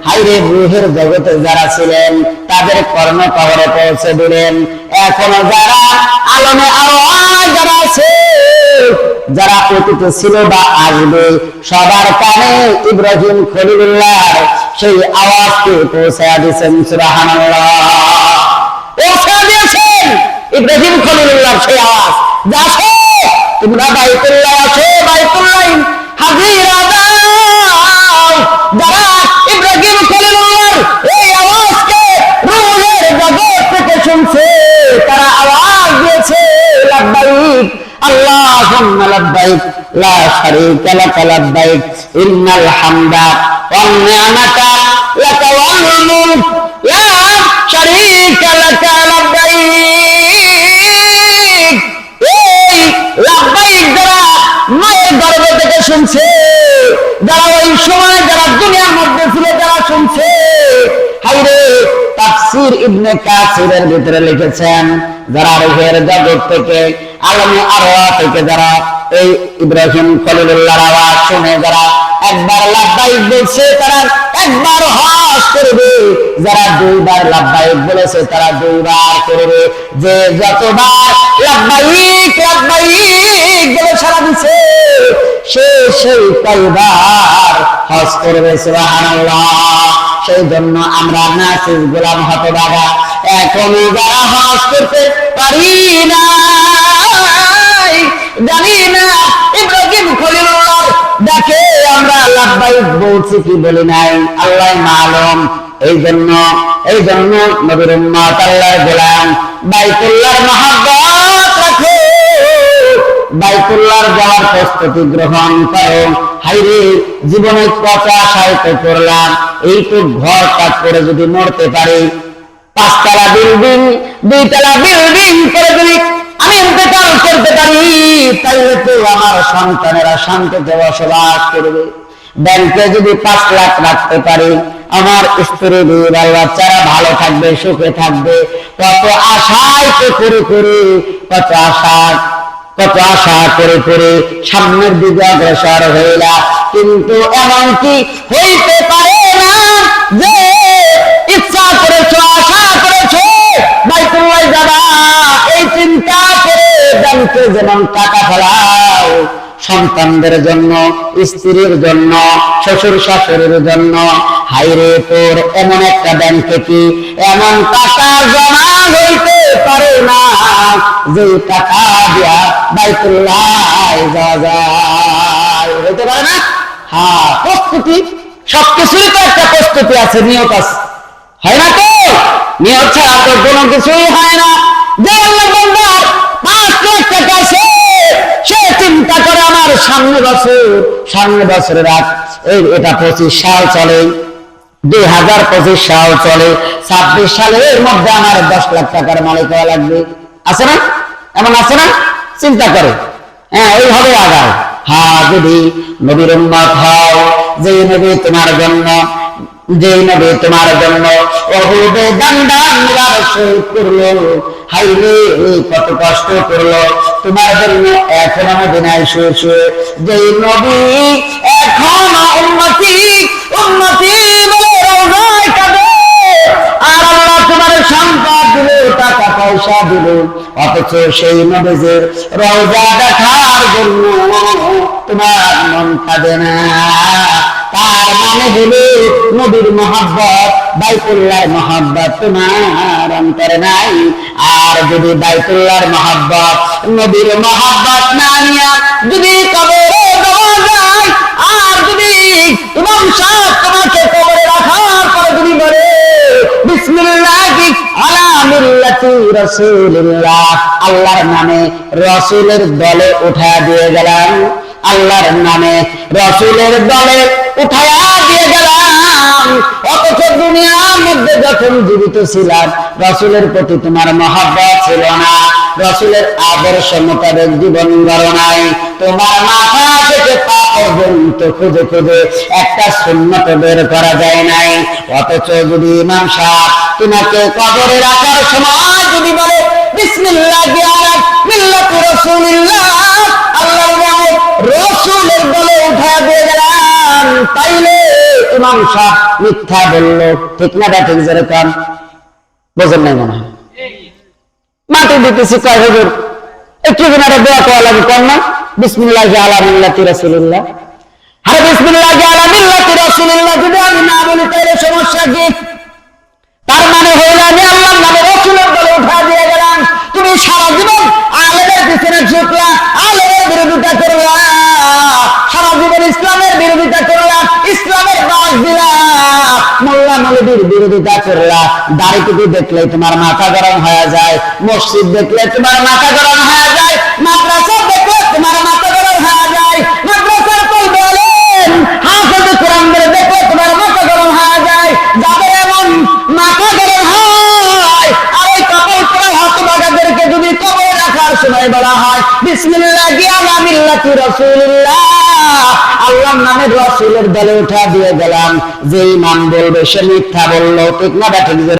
হাইরে রূহের জগতে যারা ছিলেন তাদের কর্ম কবরে পৌঁছে দিলেন। এখনো যারা আলমে আরওয়াহ যারা আছে, যারা অতীতে ছিল বা আসবে, সবার কানে ইব্রাহিম খলিলুল্লাহর সেই আওয়াজকে পৌঁছায়া দিয়েছেন। সুবহানাল্লাহ, পৌঁছা দিয়েছেন ইব্রাহিম খলিলুল্লাহর সেই আওয়াজ। আসো তোমরা বাইতুল্লাহ, আসো বাইতুল্লাহ হাজিরা দাও। যারা ইব্রাহিম খলিলুল্লাহর এই আওয়াজকে রূহের জগৎ থেকে শুনছে, তারা আওয়াজ দিয়েছে লাব্বাইক আল্লাহুম্মা লাব্বাইক লা শারীকা লাক লাব্বাইক ইন্নাল হামদা ওয়ান নি'মাতা লাকা ওয়াল মুলক লা শারীকা লাক লাব্বাইক। এই লাব্বাইক যারা মায়ের গর্ভ থেকে শুনছে, যারা ওই সময় যারা দুনিয়ার মধ্যে ছিল যারা শুনছে, হায়রে তাফসীর ইবনে কাসিরের ভিতরে লিখেছেন যারা রূহের জগৎ থেকে আলমে আরওয়াহ থেকে যারা এই ইব্রাহিম খলিলুল্লাহর আওয়াজ শুনে যারা একবার লাব্বাইক বলছে তারা একবার হজ করবে, যারা দুইবার লাব্বাইক বলেছে তারা দুইবার করবে। যে যতবার লাব্বাইক লাব্বাইক বলে সারা দিছে সে সেই কয়বার হজ করবে। সুবহানাল্লাহ। সেই জন্য আমরা নাসিব গোলাম হতভাগা এখনো যারা হজ করতে পারি না, জানি না ইব্রাহিম খলিলুল্লাহর ডাকে আমরা লাব্বাইক বলছি কি বলি নাই, আল্লাহ মালুম। এই জন্য নবীর উম্মত আল্লাহর গোলাম বাইতুল্লাহর মহব্বত রাখো, বাইতুল্লাহর যাওয়ার প্রস্তুতি গ্রহণ করো। হাইরে জীবনে কত আশায় তো করলাম, এই তো ঘর কাজ করে যদি মরতে পারি, 5 তলা বিল্ডিং 2 তলা বিল্ডিং করে যদি আমি ইন্তেকাল করতে পারি, তাহলে তো আমার সন্তানেরা শান্তিতে বসবাস করবে। ব্যাংকে যদি 5 লাখ রাখতে পারি, আমার স্ত্রী দুই বাচ্চারা ভালো থাকবে, সুখে থাকবে। কত আশায় তো করে করে কত আশা করে করে সামনের দিকে অগ্রসর হইলা, কিন্তু এমন কি হইতে পারে না যে ইচ্ছা করেছো আশা করেছো বাইতুল্লাহ যাবা, এই চিন্তা করে ব্যাংকে যেমন টাকা ফেলাও সন্তানদের জন্য, স্ত্রীর জন্য, শ্বশুর শাশুড়ির জন্য, হাইরে তোর এমন একটা ব্যাংকে কি এমন টাকা জমা হইতে পারে না যে টাকা দিয়া বাইতুল্লাহ যাওয়া যায়, হইতে পারে না। হ্যাঁ, প্রস্তুতি, সবকিছুই তো একটা প্রস্তুতি আছে, নিয়ত আছে, হয় না তো? নিয়ত ছাড়া তো কোনো কিছুই হয় না। যে আল্লাহ বান্দার 5 লাখ টাকা আছে, সে চিন্তা করে আমার সামনে বছরের এটা 25 সাল চলে, 2025 সাল চলে, 26 সালের মধ্যে আমার 10 লাখ টাকার মালিক হওয়া লাগবে। আছে না? এমন আছে না? চিন্তা করে, হ্যাঁ এইভাবে আগাও। হ্যাঁ, যদি নবীর উম্মত হও, যে নবী তোমার জন্য ওহুদে দান্দান শহীদ করলো, হাইরে কত কষ্ট করলো তোমার জন্য, এখন মদিনায় শুয়ে শুয়ে যে নবী এখনো উম্মতি বলে রওজায় কাঁদে, আর আল্লাহ তোমার সম্পদ দিলে, টাকা পয়সা দিলে, অথচ সেই নবীর রওজা দেখার জন্য তোমার মন কাঁদে না। তার মানে হলো নবীর মহব্বত, বাইতুল্লাহর মহব্বত তোমার অন্তরে নাই। আর যদি বাইতুল্লাহর মহব্বত, নবীর মহব্বত না নিয়া যদি কবরে দেওয়া যায়, আর যদি ইমাম সাহেব তোমাকে কবরে রাখার পরে যদি বলে বিসমিল্লাহি আলা মিল্লাতি রাসূলিল্লাহ, আল্লাহর নামে রাসূলের দলে উঠা দিয়ে গেলাম, আল্লাহর নামে রাসূলের দলে উঠায়া দিয়ে গেলাম, অথচ দুনিয়ার মধ্যে যখন জীবিত ছিলাম রাসূলের প্রতি তোমার মহব্বত ছিল না, রাসূলের আদর্শ মোতাবেক জীবন গড়ো নাই, তোমার মাথা থেকে পা পর্যন্ত খুঁজে খুঁজে একটা সুন্নত বের করা যায় নাই। অথচ যদি ইমাম সাহেব তোমাকে কবরে রাখার সময় যদি বলে বিসমিল্লাহি আলা মিল্লাতি রাসূলিল্লাহ, আল্লাহর নামে রাসূলের দলে উঠা দিয়ে গেলাম, তাইলে ইমাম সাহেব মিথ্যা বললো, ঠিক না ঠিক যেরকম বোঝেন নাই মনে হয়। মাটি দিতেছি কয় হুজুর একটু দিন আরে দোয়া করা লাগে কর না, বিসমিল্লাহি আলা মিল্লাতি রাসূলিল্লাহ। আরে বিসমিল্লাহি আলা মিল্লাতি রাসূলিল্লাহ যদি আমি না বলি তাহলে সমস্যা কি? তার মানে হইল আমি আল্লাহর নামে রাসূলের বলে উঠা দিয়ে গেলাম। তুমি সারা জীবন আলেমের পিছনে ছুটলা, আলেমের বিরোধিতা করলা, সারা জীবন ইসলামের বিরোধিতা করলা, ইসলামের বাস দিলা, মোল্লা মৌলবীর বিরোধিতা করলা। দাড়িটুকু দেখলে তোমার মাথা গরম হয়ে যায়, মসজিদ দেখলে তোমার মাথা গরম হয়ে যায়, মাদ্রাসা দেখলে তোমার মাথা গরম হয়ে যায়, মাদ্রাসার তলবে আলেম হাফেজ কোরআন দেখলে তোমার মাথা গরম হয়ে যায়। যাদের এমন মাথা গরম হয়, আর এই কবর করা হতভাগাদেরকে যদি কবরে রাখার সময় বলা হয় বিসমিল্লাহি আলা মিল্লাতি রাসূলিল্লাহ, আল্লাহর নামে রাসূলের দলে উঠা দিয়ে গেলাম, যে ইমাম বলবে সে মিথ্যা বললো, ঠিক না ঠিক?